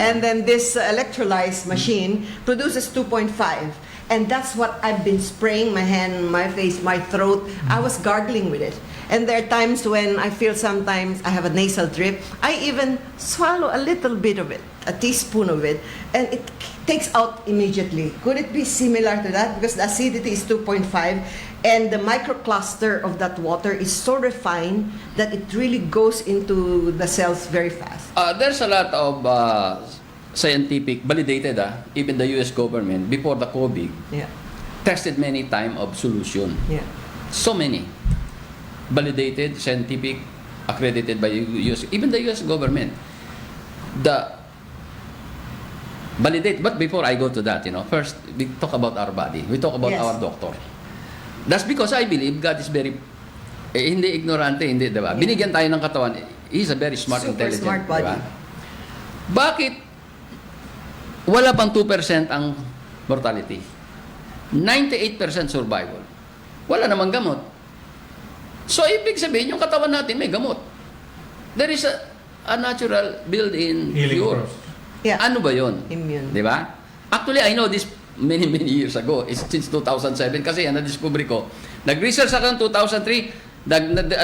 And then this electrolyzed machine produces 2.5. And that's what I've been spraying my hand, my face, my throat. I was gargling with it. And there are times when I feel sometimes I have a nasal drip. I even swallow a little bit of it, a teaspoon of it, and it takes out immediately. Could it be similar to that? Because the acidity is 2.5, and the microcluster of that water is so refined that it really goes into the cells very fast. There's a lot of scientific, validated, even the US government, before the COVID, Yeah, tested many time of solution. yeah. So many. Validated, scientific, accredited by US, even the US government. Validate, but before I go to that, first we talk about our body. We talk about Yes. our doctor. That's because I believe God is very hindi ignorante, hindi, di ba? Binigyan tayo ng katawan. He's a very smart, Super intelligent. smart body. Diba? Bakit wala pang 2% ang mortality? 98% survival. Wala namang gamot. So, ibig sabihin, yung katawan natin may gamot. There is a natural built-in Healing cure. process. Yeah. Ano ba yun? Immune. Di ba? Actually, I know this many years ago. It's since 2007 kasi yan, na-discover ko. Nag-research ako ng 2003,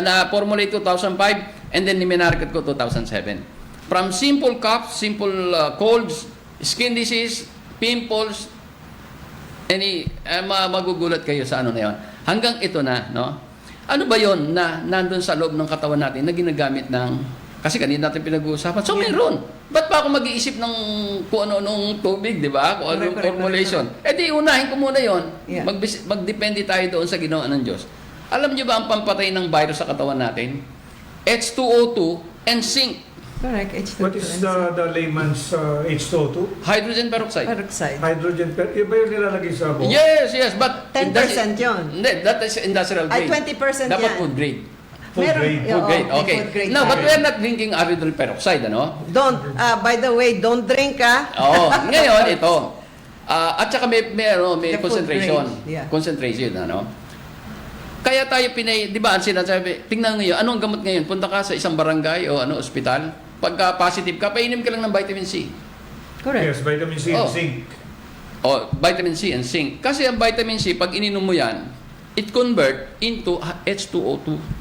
na-formulate 2005, and then niminarket ko 2007. From simple coughs, simple colds, skin disease, pimples, magugulat kayo sa ano na yun. Hanggang ito na, no? Ano ba yon na nandun sa loob ng katawan natin na ginagamit ng, kasi kanina natin pinag-uusapan, so meron. Ba't pa ako mag-iisip ng kung ano-anong tubig, di ba? Kung ano yung formulation. Eh di, unahin ko muna yon. Yeah. Magdepende tayo doon sa ginawa ng Diyos. Alam niyo ba ang pampatay ng virus sa katawan natin? H2O2 and zinc. Correct. H2O2. What is the layman's H2O2? Hydrogen peroxide. Peroxide. Hydrogen peroxide. Iba yung nilalagay sa buhok? Yes. But 10% yun. Hindi, that is industrial Ay, grade. 20% Dapat yan. food grade. Food grade. Food grade, may okay. food grade No, but tayo. we're not drinking hydrogen peroxide, ano? Don't, by the way, don't drink, Oo. Ngayon, ito. At saka may The food concentration. grade, yeah. Concentration, ano? Kaya tayo di ba, ang sinasabi, tingnan ngayon, anong gamot ngayon? Punta ka sa isang barangay o ospital, pagka positive ka, painom ka lang ng vitamin C. Correct. Yes, vitamin C and Oh. zinc. O, vitamin C and zinc. Kasi ang vitamin C, pag ininom mo yan, it convert into H2O2.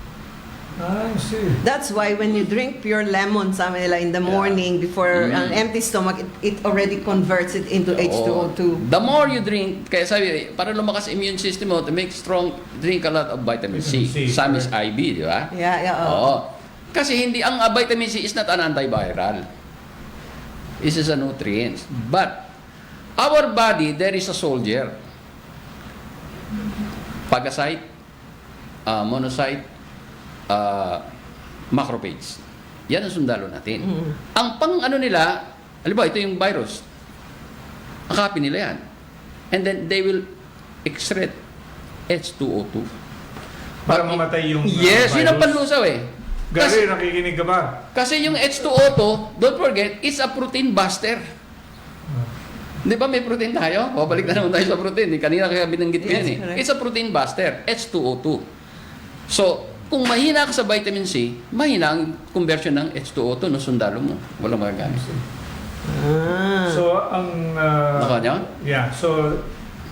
I see. That's why when you drink pure lemon, sabi nila, in the morning, before an empty stomach, it already converts it into H2O2. The more you drink, kaya sabi, para lumakas immune system mo, to make strong, drink a lot of vitamin C. Vitamin C, Some is correct. IB, di ba? Yeah, Oo. Kasi hindi, ang vitamin C is not an antiviral. This is a nutrient. But, our body, there is a soldier. Phagocyte, monocyte, macrophage. Yan ang sundalo natin. Ang nila, halimbawa, ito yung virus. Ang copy nila yan. And then, they will excrete H2O2. Para mamatay yung Yes, yun ang virus. panlusaw eh. Gary, nakikinig ka ba? Kasi yung H2O2, don't forget, it's a protein buster. Di ba may protein tayo? O, balik na naman tayo sa protein. Kanina kaya binanggit ko Yes, yan eh. correct. It's a protein buster, H2O2. So, kung mahina ka sa vitamin C, mahina ang conversion ng H2O2 no sundalo mo. Walang magagamit. So, ang... Naka niya? Yeah, so...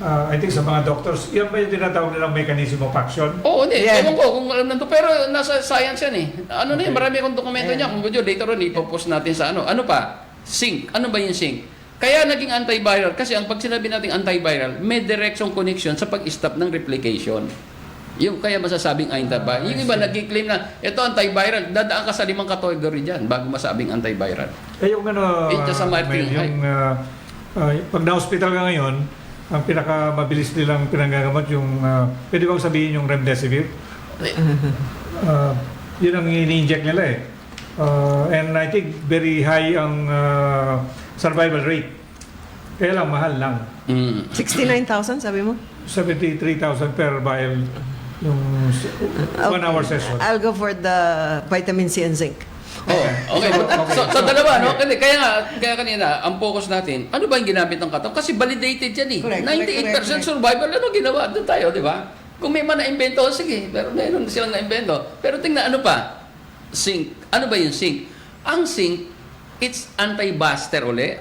I think sa mga doctors, yan ba yung tinatawag nilang mechanism of action? Oo, hindi. Yeah. Ewan ko kung alam nito. Pero nasa science yan eh. Ano na Okay. yun, marami akong dokumento Yeah. niya. Kung gusto, later on, ipopost natin sa ano. Ano pa? Zinc. Ano ba yung zinc? Kaya naging antiviral. Kasi ang pag sinabi natin antiviral, may direction connection sa pag-stop ng replication. Yung kaya masasabing antiviral. Yung iba nag-claim na, ito antiviral. Dadaan ka sa 5 category dyan bago masabing antiviral. Yung ano... It's just a marketing yung, pag na-hospital ka ngayon, ang pinakamabilis nilang pinanggagamot yung... pwede bang sabihin yung remdesivir? Yun ang ini-inject nila eh. And I think very high ang survival rate. Kaya lang, mahal lang. 69,000, sabi mo? 73,000 per vial yung 1 hour session. I'll go for the vitamin C and zinc. Oh, okay. So dalawa, no? Kaya kanina, ang focus natin, ano ba yung ginamit ng katawan? Kasi validated yan eh. Correct, 98% correct. survival, ano ginawa? Doon tayo, di ba? Kung may man na-invento, sige, pero meron silang na-invento. Pero tingnan, ano pa? Zinc. Ano ba yung zinc? Ang zinc, it's anti-buster uli,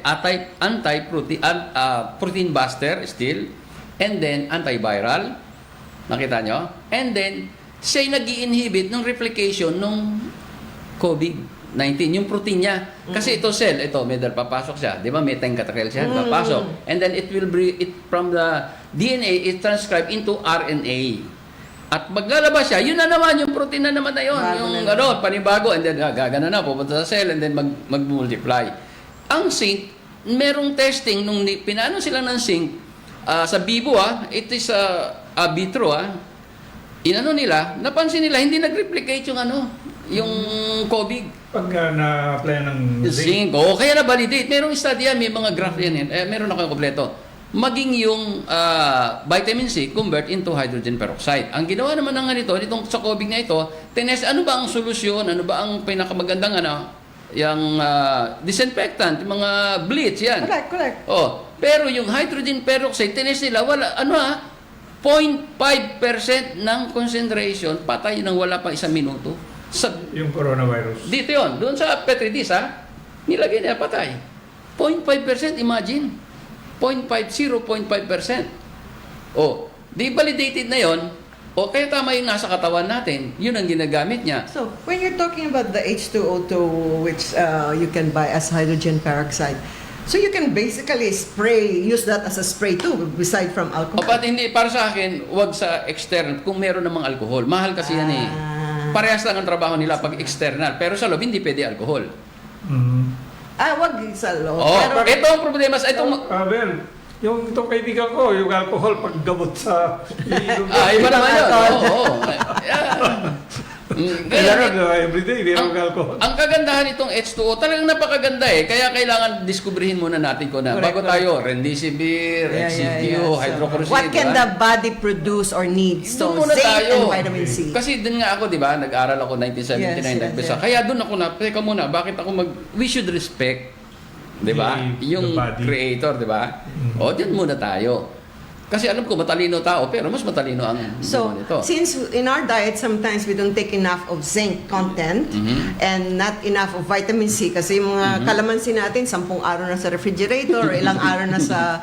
protein buster still, and then antiviral. Nakita nyo? And then, siya nag-i-inhibit ng replication ng COVID-19, yung protein niya. Kasi ito cell, ito, may papasok siya. Di ba? May tengkatrakel siya, papasok. And then, it will bring it from the DNA, it transcribe into RNA. At maglalabas siya, yun na naman, yung protein na naman na yun. Panibago, and then gagana na, pupunta sa cell, and then mag-multiply. Ang zinc, merong testing, nung pinaano sila ng zinc, sa Bibo, it is vitro, inano nila, napansin nila, hindi nag-replicate yung COVID. Pag na-apply ng zinc. Zinc. Oo, kaya na-validate. Merong study yan, may mga graph yan. Meron ako yung kompleto. maging yung vitamin C convert into hydrogen peroxide. Ang ginawa naman ng ganito, itong sa COVID na ito, tinest ano ba ang solusyon, ano ba ang pinakamagandang yung disinfectant, yung mga bleach yan. Correct. Oh, pero yung hydrogen peroxide, tinest nila, wala, 0.5% ng concentration, patay nang wala pa 1 minuto. Yung coronavirus. Dito yun, doon sa Petri dish, nilagay nila patay. 0.5%, imagine. 0.5%. Oh, di validated na yon. O kaya tama yung nasa katawan natin, yun ang ginagamit niya. So, when you're talking about the H2O2, which you can buy as hydrogen peroxide, so you can basically use that as a spray too, beside from alcohol. O ba't hindi, para sa akin, wag sa external, kung meron namang alcohol. Mahal kasi yan eh. Parehas lang ang trabaho nila pag external, pero sa loob, hindi pwede alcohol. Wag sa loob. Oh, Pero, ito ang problema. Well, yung itong kaibigan ko, yung alcohol paggamot sa iinom. Iba naman yun. Oo. Kailangan everyday, mayroong alcohol. Ang kagandahan itong H2O, talagang napakaganda eh. Kaya kailangan diskubrihin muna natin ko na. Bago tayo, Remdesivir, HCQ, hydrochloroquine. What can the body produce or need? So, Doon muna zinc tayo. and vitamin C. Kasi dun nga ako, di ba, nag-aral ako 1979, nagpesa. Kaya doon ako teka muna, bakit ako we should respect, di ba, yung creator, di ba? O, dyan muna tayo. Kasi alam ko, matalino tao, pero mas matalino ang nito. Since in our diet, sometimes we don't take enough of zinc content and not enough of vitamin C kasi yung mga kalamansi natin, 10 araw na sa refrigerator, or ilang araw na sa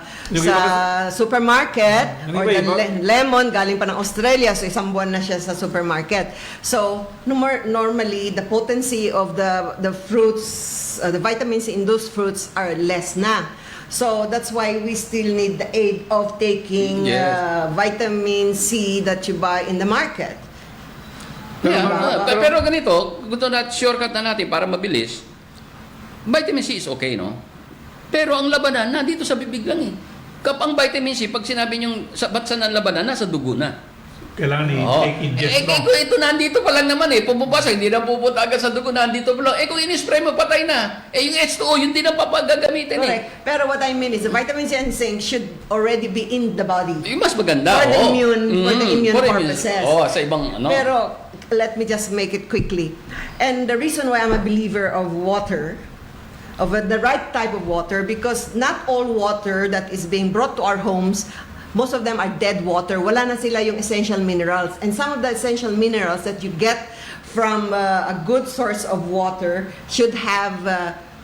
supermarket, or the lemon, galing pa ng Australia, so 1 buwan na siya sa supermarket. So, normally, the potency of the fruits, the vitamin C in those fruits are less na. So that's why we still need the aid of taking vitamin C that you buy in the market. Pero ganito, gusto na shortcut na natin para mabilis. Vitamin C is okay, no? Pero ang labanan, nandito sa bibig lang eh. Ang vitamin C, pag sinabi niyong ba't saan ang labanan, nasa dugo na. Kailangan i-take ingest mo. Ito nandito pa lang naman eh. Pumubasa, hindi na pupunta agad sa dugo, nandito pa lang. Kung in-spray mo, patay na. Yung H2O, yun din ang papagagamitin eh. Pero what I mean is the vitamin C and zinc should already be in the body. Yung mas maganda. For the immune purposes. Sa ibang ano. Pero, let me just make it quickly. And the reason why I'm a believer of water, of the right type of water, because not all water that is being brought to our homes, most of them are dead water. Wala na sila yung essential minerals. And some of the essential minerals that you get from a good source of water should have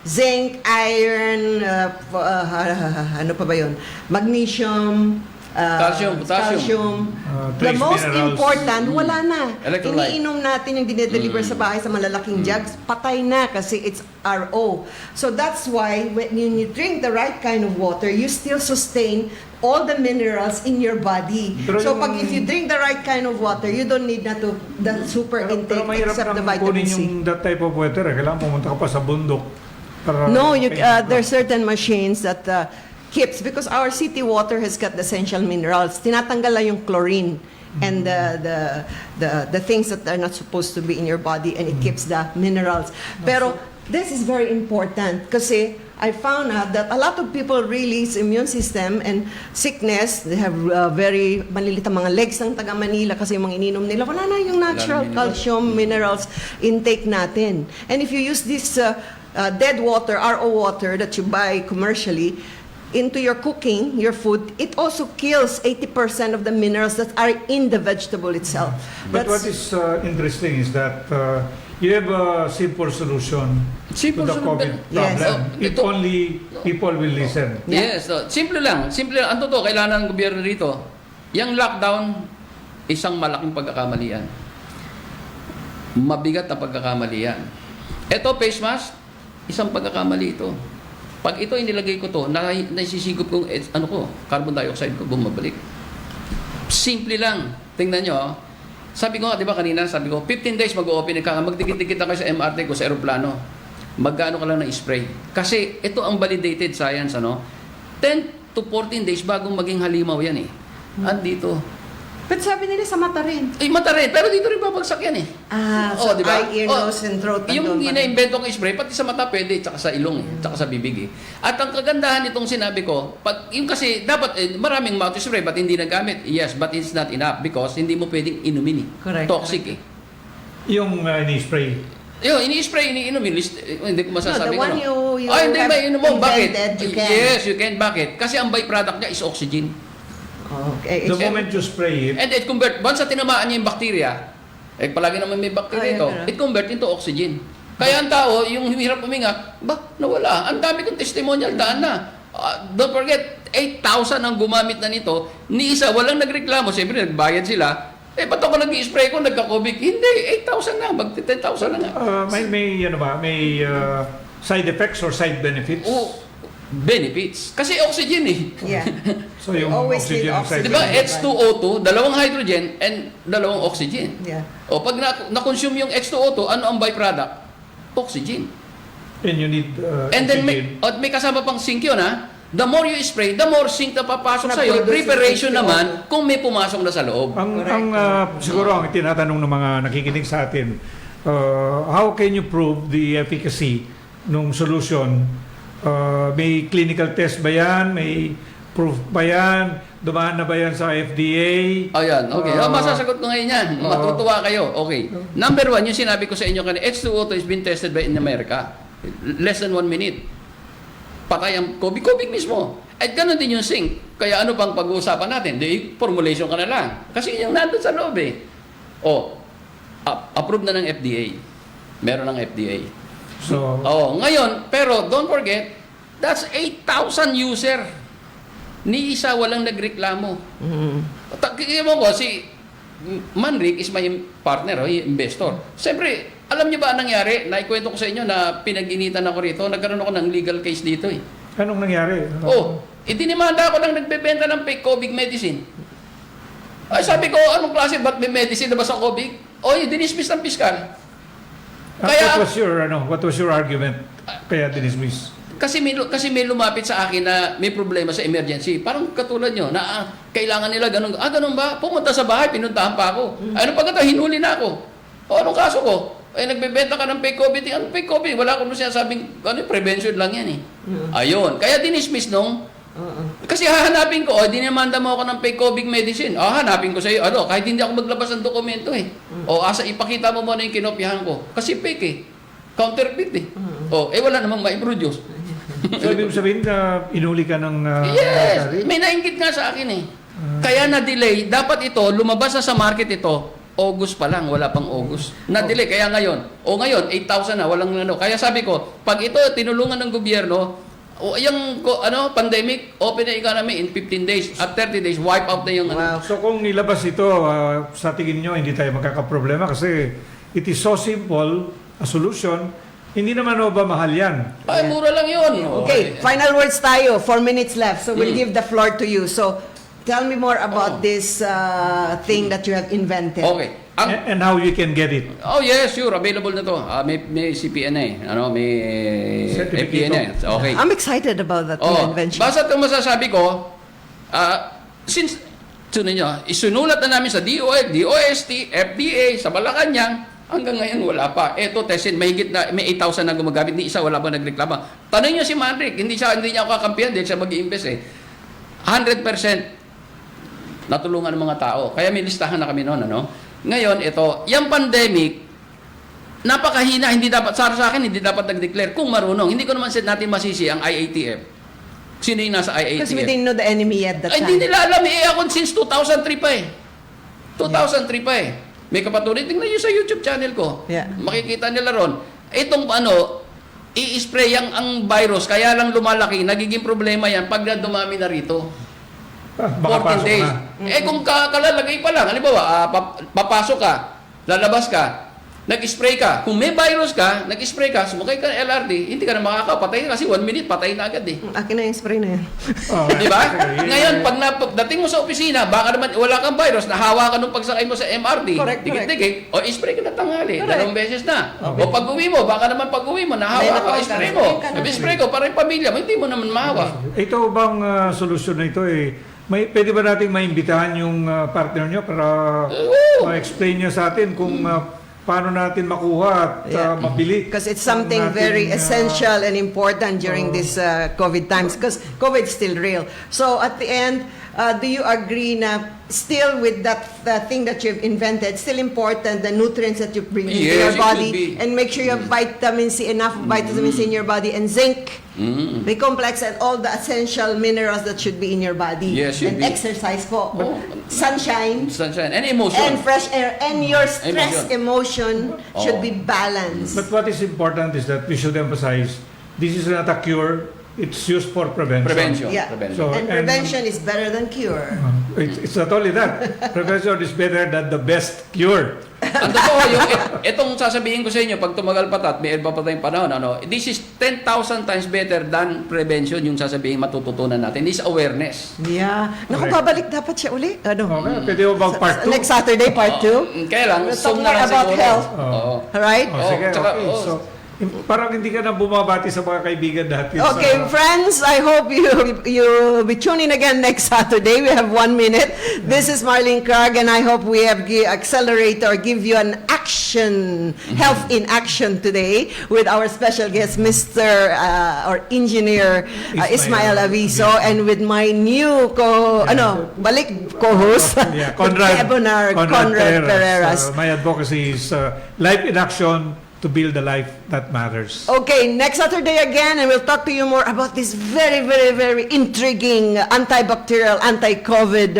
zinc, iron, ano pa ba yun? Magnesium, calcium, potassium. The most minerals. important, wala na. Electrolyte. Iniinom natin yung dinedeliver sa bahay sa malalaking jugs, patay na kasi it's RO. So that's why when you drink the right kind of water, you still sustain all the minerals in your body. Pero So pag if you drink the right kind of water, you don't need na to the super intake except the vitamin C. Yung that type of water, kailangan pumunta ka pa sa bundok. Para No, there are certain machines that keeps, because our city water has got the essential minerals. Tinatanggal lang yung chlorine and the things that are not supposed to be in your body, and it keeps the minerals. Pero this is very important kasi I found out that a lot of people really sa immune system and sickness, they have very malilit ang mga legs ng taga Manila kasi yung mga ininom nila, wala na yung natural calcium, minerals intake natin. And if you use this dead water, RO water that you buy commercially, into your cooking, your food, it also kills 80% of the minerals that are in the vegetable itself. But what is interesting is that you have a simple solution to the COVID problem. If only people will listen. Yes, simple lang. Simple lang. Ang totoo, kailangan ng gobyerno rito. Yung lockdown, isang malaking pagkakamalian. Mabigat na pagkakamalian. Ito, face mask, isang pagkakamali ito. Pag ito inilagay ko to, nasisigop kong carbon dioxide ko, bumabalik. Simple lang. Tingnan nyo. Sabi ko nga, di ba kanina, sabi ko, 15 days mag-o-open ka, magdikit-dikit na kayo sa MRT ko, sa aeroplano. Magkano ka lang na spray? Kasi ito ang validated science, 10 to 14 days bago maging halimaw yan eh. Andito. But sabi nila sa mata rin. Mata rin, pero dito rin babagsak yan eh. So di ba? eye, ear, nose, and throat. Yung nandun pa rin. ina-invento kong spray, pati sa mata pwede, tsaka sa ilong, tsaka sa bibig eh. At ang kagandahan nitong sinabi ko, yung kasi dapat maraming mouth spray, but hindi nagamit. Yes, but it's not enough because hindi mo pwedeng inumin eh. Correct. Toxic eh. Yung ni-spray. Yung ini-spray, iniinumin, hindi ko masasabi No, the one you hindi have ba, inom mo, bakit? invented, you can. Yes, you can, bakit? Kasi ang byproduct niya is oxygen. Okay. The moment you spray it, And it convert, once sa tinamaan niya yung bacteria, palagi naman may bacteria ito, pero- it convert into oxygen. Kaya ang tao, yung hirap huminga, nawala. Ang dami kong testimonial, daan na. Don't forget, 8,000 ang gumamit na nito. Ni isa, walang nagreklamo. Siyempre, nagbayad sila. Ba't ako nag-i-spray ko, nagka-COVID? Hindi, 8,000 na. Mag-10,000 na nga. may side effects or side benefits? Benefits. Kasi oxygen eh. Yeah. So yung Always need oxygen oxygen. side Di ba? benefits. H2O2, dalawang hydrogen and dalawang oxygen. Yeah. O pag na-consume yung H2O2, ano ang byproduct? Oxygen. And you need And then oxygen. may kasama pang zinc yun ha. The more you spray, the more zinc na papasok Na sa'yo. produce Preparation yung H2O2. naman kung may pumasok na sa loob. Siguro ang tinatanong ng mga nakikinig sa atin, how can you prove the efficacy ng solution? May clinical test ba yan? May proof ba yan? Dumaan na ba yan sa FDA? Ayan, okay. Masasagot ko ngayon yan. Matutuwa kayo. Okay. Number one, yung sinabi ko sa inyo kanina, H2O2 has been tested by in America. Less than 1 minute. Patay ang COVID mismo. At ganoon din yung zinc. Kaya ano pang pag-uusapan natin? Di formulation ka na lang. Kasi yung nandun sa loob eh. Approved na ng FDA. Meron ng FDA. So, Ngayon, pero don't forget, that's 8,000 user. Ni isa walang nagreklamo. Kaya mo ko, si Manric is my partner, investor. Siyempre, alam niyo ba ang nangyari? Naikwento ko sa inyo na pinag-initan ako rito. Nagkaroon ako ng legal case dito eh. anong nangyari? Itinimanda ako ng nagbebenta ng fake COVID medicine. Ay, sabi ko, anong klase? Ba't may medicine na ba sa COVID? Dinismiss ng piskal. Kaya, what was your argument? Kaya dinismiss? Kasi may lumapit sa akin na may problema sa emergency. Parang katulad nyo, na kailangan nila ganun. Ganun ba? Pumunta sa bahay, pinuntahan pa ako. Ano pagkata, hinuli na ako. Anong kaso ko? Nagbebenta ka ng fake COVID. Ano fake COVID? Wala akong sinasabing, prevention lang yan eh. Ayun. Kaya dinismiss nung, kasi hahanapin ko, dinimanda mo ako ng fake COVID medicine. Hanapin ko sa iyo, kahit hindi ako maglabas ng dokumento eh. Ipakita mo muna yung kinopyahan ko. Kasi fake eh. Counterfeit eh. Wala namang ma-produce. So, ibig sabihin na inuli ka ng Yes! military? May nainggit nga sa akin eh. Kaya na-delay. Dapat ito, lumabas na sa market ito, August pa lang, wala pang August. Na-delay. Kaya ngayon, ngayon, 8,000 na, walang ano. Kaya sabi ko, pag ito tinulungan ng gobyerno, yung pandemic, open na economy in 15 days. At 30 days, wipe out na yung So kung ilabas ito, sa tingin nyo, hindi tayo magkakaproblema kasi it is so simple, a solution, hindi naman ba mahal yan? Ay, mura lang yun. Okay, final words tayo. 4 minutes left. So we'll give the floor to you. So tell me more about this thing that you have invented. Okay. And how you can get it? Yes, sure. Available na to. May CPNA. May Certificate. FPNA. Okay. I'm excited about that new invention. Basta itong masasabi ko, since, isunulat na namin sa DOF, DOST, FDA, sa Malacanang, hanggang ngayon wala pa. Eto, testin, may 8,000 na gumagamit, ni isa wala pa nagreklama. Tanong niyo si Manric, hindi niya ako kakampihan dahil siya mag-i-invest eh. 100% natulungan ng mga tao. Kaya may listahan na kami noon, Ngayon, yung pandemic, napakahina, hindi dapat, sa akin, hindi dapat nag-declare kung marunong. Hindi ko naman natin masisi ang IATF. Sino yung nasa IATF? Because we didn't know the enemy at that time. Hindi nila alam ako since 2003 pa eh. 2003 pa eh. May kapatuloy, tingnan nyo sa YouTube channel ko. Yeah. Makikita nila ron. Itong i-spray ang virus, kaya lang lumalaki, nagiging problema yan pag dumami na rito. 14 days. Kung kalalagay pa lang, halimbawa, papasok ka, lalabas ka, nag-spray ka. Kung may virus ka, nag-spray ka, sumakay ka ng LRT, hindi ka na makakapatay kasi 1 minute, patay na agad eh. Akin na yung spray na yan. Di ba? Ngayon, pag dating mo sa opisina, baka naman wala kang virus, nahawa ka nung pagsakay mo sa MRT, Correct. dikit-dikit, spray ka na tanghali, Correct. 2 beses na. O pag-uwi mo, baka naman pag-uwi mo, nahawa ka, spray mo. Spray ko, para yung pamilya mo, hindi mo naman mahawa. Ito bang solusyon na ito Pwede ba natin maimbitahan yung partner nyo para ma-explain nyo sa atin kung paano natin makuha at mabili? Because it's something very essential and important during this COVID times, because COVID is still real. So at the end, do you agree na still with that thing that you've invented, still important, the nutrients that you bring into your Yes, it body, could be. and make sure you have vitamin C, enough vitamin C in your body, and zinc, the complex, and all the essential minerals that should be in your body. Yes, should and be. exercise po. Sunshine. Sunshine and emotion. And fresh air, and your stress emotion should be balanced. But what is important is that we should emphasize this is not a cure. It's used for prevention. Prevention. Yeah. Prevention. So, And prevention is better than cure. It's not only that. Prevention is better than the best cure. Ang totoo, itong sasabihin ko sa inyo, pag tumagal pa may iba pa tayong panahon, this is 10,000 times better than prevention, yung sasabihin matututunan natin. This is awareness. Yeah. Naku, Correct. babalik dapat siya uli. Ano? Okay, pwede mo bang part 2? Next Saturday, part 2. Kaya lang, We'll talk zoom more na lang about siguro. health. Oo. Alright? Sige, tsaka, okay. So, parang hindi ka na bumabati sa mga kaibigan natin. Okay, friends, I hope you'll be tuning again next Saturday. We have 1 minute. This is Marlene Krag, and I hope we have accelerate or give you an action, health in action today with our special guest, Mr. Or Engineer Ismael Aviso, and with my new co-host, Conrad Pereras. My advocacy is life in action to build a life that matters. Okay, next Saturday again, and we'll talk to you more about this very, very, very intriguing antibacterial, anti-COVID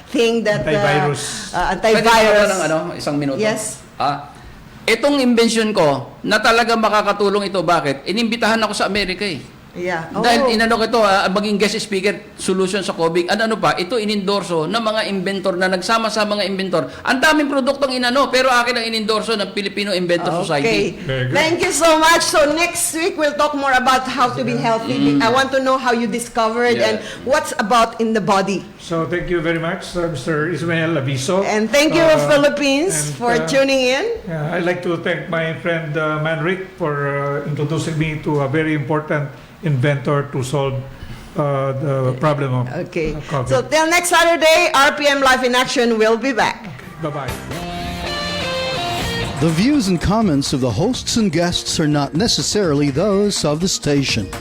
thing that... Antivirus. Pwede Antivirus. ba ng isang minuto? Yes. Itong invention ko, na talaga makakatulong ito, bakit? Inimbitahan ako sa Amerika eh. Yeah. Dahil inano ko ito, maging guest speaker, solution sa COVID. Ano pa, ito inendorso ng mga inventor na nagsama sa mga inventor. Ang daming produktong inano, pero akin ang inendorso ng Filipino Inventor Society. Very good. Thank you so much. So next week, we'll talk more about how to be healthy. I want to know how you discovered and what's about in the body. So thank you very much, Mr. Ismael Aviso. And thank you, Philippines, for tuning in. I'd like to thank my friend Manric for introducing me to a very important inventor to solve the problem of COVID. So till next Saturday, RPM Life in Action will be back. Bye-bye. The views and comments of the hosts and guests are not necessarily those of the station.